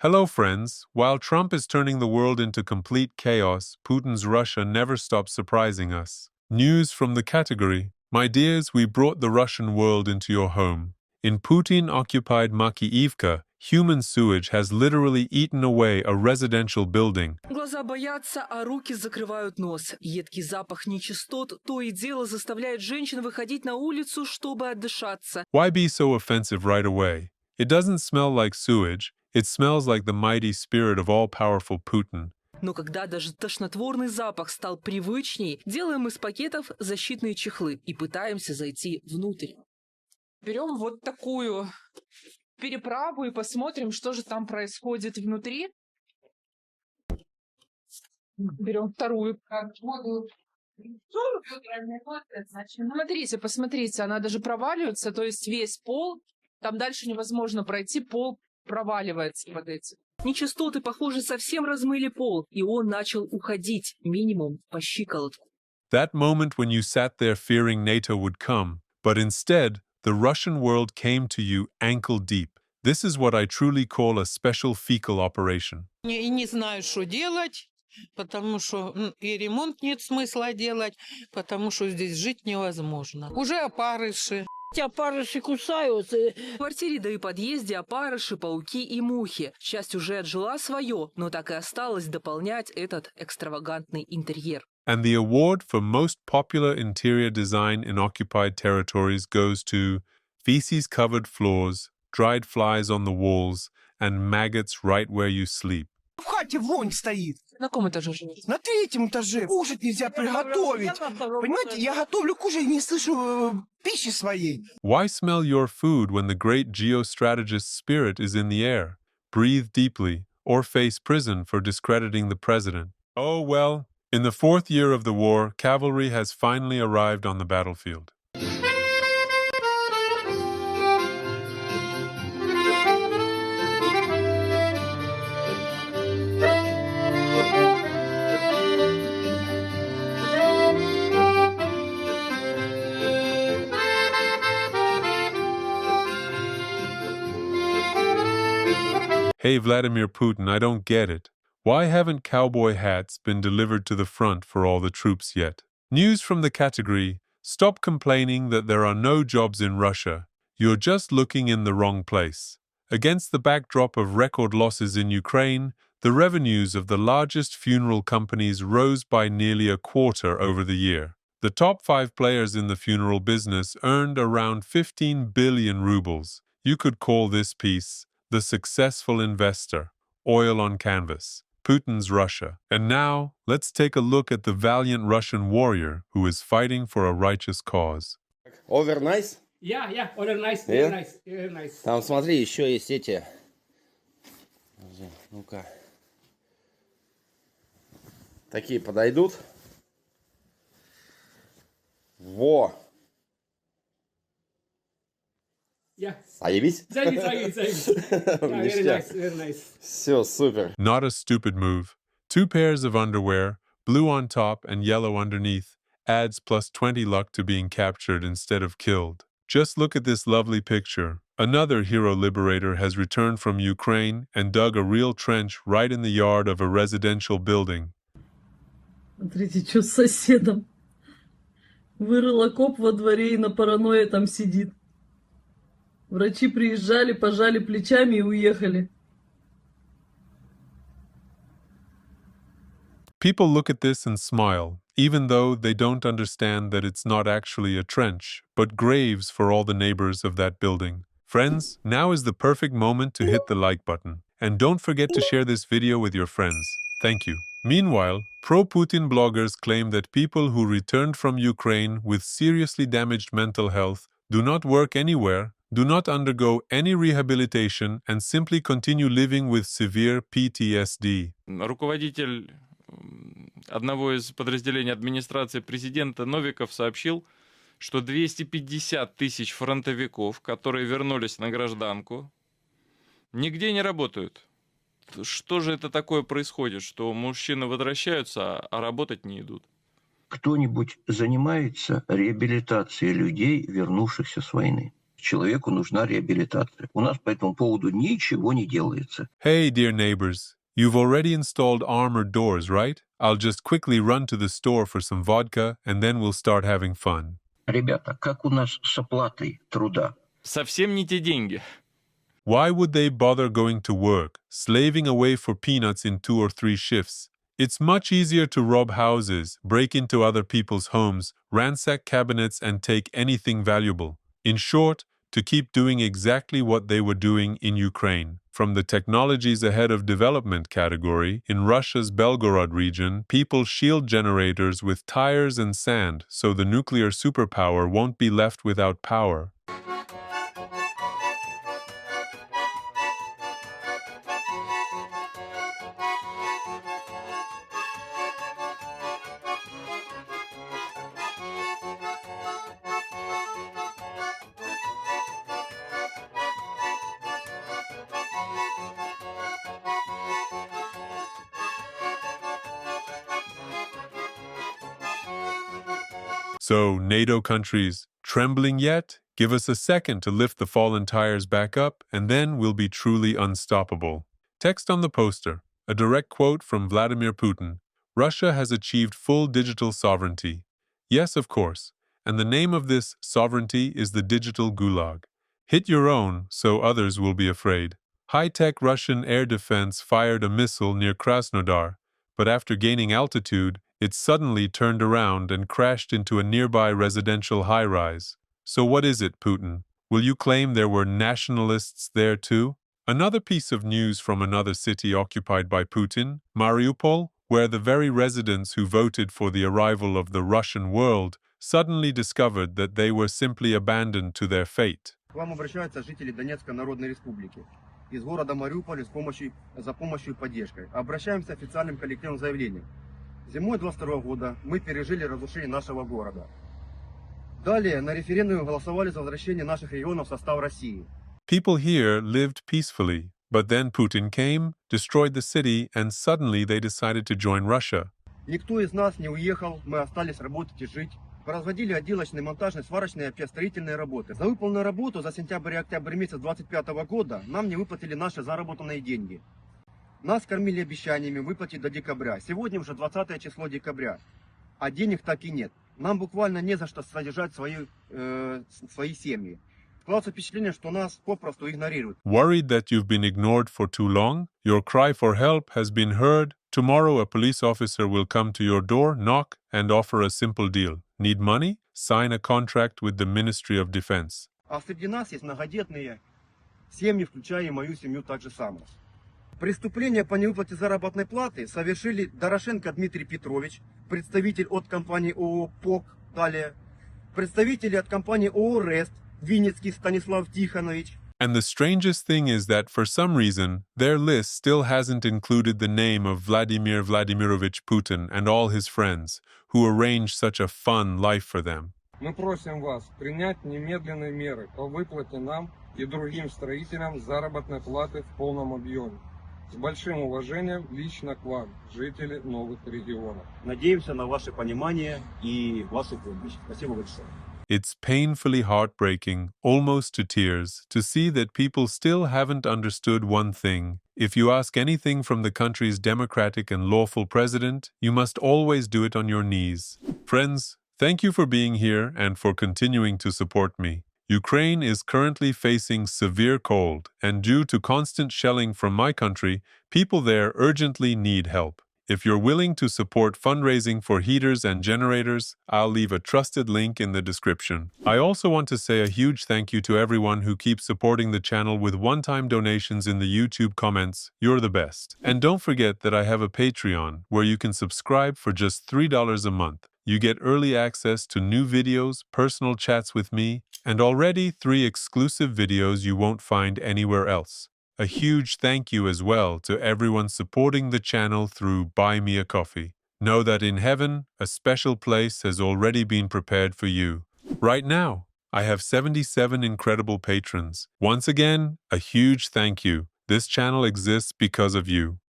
Hello, friends. While Trump is turning the world into complete chaos, Putin's Russia never stops surprising us. News from the category. My dears, we brought the Russian world into your home. In Putin-occupied Makiivka, human sewage has literally eaten away a residential building. Глаза боятся, а руки закрывают нос. Едкий запах нечистот то и дело заставляет женщин выходить на улицу, чтобы отдышаться. Why be so offensive right away? It doesn't smell like sewage. It smells like the mighty spirit of all-powerful Putin. Но когда даже тошнотворный запах стал привычней, делаем из пакетов защитные чехлы и пытаемся зайти внутрь. Берем вот такую переправу и посмотрим, что же там происходит внутри. Берем вторую. Смотрите, посмотрите, она даже проваливается, то есть весь пол, там дальше невозможно пройти, пол проваливается под этим. Нечистоты, похоже, совсем размыли пол, и он начал уходить, минимум по щиколотку. That moment when you sat there fearing NATO would come, but instead, the Russian world came to you ankle deep. This is what I truly call a special fecal operation. И не знаю, что делать, потому что и ремонт нет смысла делать, потому что здесь жить невозможно. Уже опарыши. Опарыши кусаются. В квартире, да и подъезде опарыши, пауки и мухи. Часть уже отжила свое, но так и осталось дополнять этот экстравагантный интерьер. And the award for most popular interior design in occupied territories goes to feces-covered floors, dried flies on the walls, and maggots right where you sleep. В хате вонь стоит. На каком этаже живете? На третьем этаже. Кушать нельзя приготовить. Понимаете, я готовлю кушать, не слышу пищи своей. Why smell your food when the great geostrategist's spirit is in the air? Breathe deeply, or face prison for discrediting the president. Oh well, in the fourth year of the war, cavalry has finally arrived on the battlefield. Hey Vladimir Putin, I don't get it. Why haven't cowboy hats been delivered to the front for all the troops yet? News from the category, stop complaining that there are no jobs in Russia. You're just looking in the wrong place. Against the backdrop of record losses in Ukraine, the revenues of the largest funeral companies rose by nearly a quarter over the year. The top 5 players in the funeral business earned around 15 billion rubles. You could call this piece The Successful Investor, Oil on Canvas, Putin's Russia. And now, let's take a look at the valiant Russian warrior who is fighting for a righteous cause. Over nice? Yeah, over nice, very nice, very nice. Там, смотри, еще есть эти. Ну-ка. Такие подойдут. Во! Yeah. Заебись? Заебись. Yeah, very nice, very nice. Все, супер. Not a stupid move. 2 pairs of underwear, blue on top and yellow underneath, adds plus 20 luck to being captured instead of killed. Just look at this lovely picture. Another hero liberator has returned from Ukraine and dug a real trench right in the yard of a residential building. Смотрите, что с соседом. Вырыл окоп во дворе и на паранойе там сидит. Врачи приезжали, пожали плечами и уехали. People look at this and smile, even though they don't understand that it's not actually a trench, but graves for all the neighbors of that building. Friends, now is the perfect moment to hit the like button. And don't forget to share this video with your friends. Thank you. Meanwhile, pro-Putin bloggers claim that people who returned from Ukraine with seriously damaged mental health do not work anywhere, do not undergo any rehabilitation, and simply continue living with severe PTSD. Руководитель одного из подразделений администрации президента Новиков сообщил, что 250 тысяч фронтовиков, которые вернулись на гражданку, нигде не работают. Что же это такое происходит, что мужчины возвращаются, а работать не идут? Кто-нибудь занимается реабилитацией людей, вернувшихся с войны? Человеку нужна реабилитация. У нас по этому поводу ничего не делается. Hey, dear neighbors. You've already installed armored doors, right? I'll just quickly run to the store for some vodka, and then we'll start having fun. Ребята, как у нас с оплатой труда? Совсем не те деньги. Why would they bother going to work, slaving away for peanuts in 2 or 3 shifts? It's much easier to rob houses, break into other people's homes, ransack cabinets, and take anything valuable. In short, to keep doing exactly what they were doing in Ukraine. From the technologies ahead of development category, in Russia's Belgorod region, people shield generators with tires and sand so the nuclear superpower won't be left without power. So, NATO countries, trembling yet? Give us a second to lift the fallen tires back up, and then we'll be truly unstoppable. Text on the poster, a direct quote from Vladimir Putin. Russia has achieved full digital sovereignty. Yes, of course, and the name of this sovereignty is the digital gulag. Hit your own, so others will be afraid. High-tech Russian air defense fired a missile near Krasnodar, but after gaining altitude, it suddenly turned around and crashed into a nearby residential high-rise. So what is it, Putin? Will you claim there were nationalists there too? Another piece of news from another city occupied by Putin, Mariupol, where the very residents who voted for the arrival of the Russian world suddenly discovered that they were simply abandoned to their fate. К вам обращаются жители Донецкой Народной Республики из города Мариуполя за помощью и поддержкой. Обращаемся официальным коллективным заявлением. Зимой 22 года мы пережили разрушение нашего города. Далее на референдуме голосовали за возвращение наших регионов в состав России. People here lived peacefully, but then Putin came, destroyed the city, and suddenly they decided to join Russia. Никто из нас не уехал, мы остались работать и жить. Производили отделочные, монтажные, сварочные и строительные работы. За выполненную работу за сентябрь и октябрь месяц 2025 года нам не выплатили наши заработанные деньги. Нас кормили обещаниями выплатить до декабря. Сегодня уже 20 число декабря, а денег так и нет. Нам буквально не за что содержать свои семьи. Складывается впечатление, что нас попросту игнорируют. Worried that you've been ignored for too long? Your cry for help has been heard. Tomorrow a police officer will come to your door, knock, and offer a simple deal. Need money? Sign a contract with the Ministry of Defense. А среди нас есть многодетные семьи, включая и мою семью так же само. Преступление по невыплате заработной платы совершили Дорошенко Дмитрий Петрович, представитель от компании ООО ПОК, далее, представители от компании ООО РЕСТ, Винницкий Станислав Тихонович. And the strangest thing is that for some reason, their list still hasn't included the name of Vladimir Vladimirovich Putin and all his friends, who arranged such a fun life for them. Мы просим вас принять немедленные меры по выплате нам и другим строителям заработной платы в полном объеме. С большим уважением лично к вам, жители новых регионов. Надеемся на ваше понимание и вашу помощь. Спасибо большое. It's painfully heartbreaking, almost to tears, to see that people still haven't understood one thing. If you ask anything from the country's democratic and lawful president, you must always do it on your knees. Friends, thank you for being here and for continuing to support me. Ukraine is currently facing severe cold, and due to constant shelling from my country, people there urgently need help. If you're willing to support fundraising for heaters and generators, I'll leave a trusted link in the description. I also want to say a huge thank you to everyone who keeps supporting the channel with one-time donations in the YouTube comments. You're the best. And don't forget that I have a Patreon where you can subscribe for just $3 a month. You get early access to new videos, personal chats with me, and already 3 exclusive videos you won't find anywhere else. A huge thank you as well to everyone supporting the channel through Buy Me a Coffee. Know that in heaven, a special place has already been prepared for you. Right now, I have 77 incredible patrons. Once again, a huge thank you. This channel exists because of you.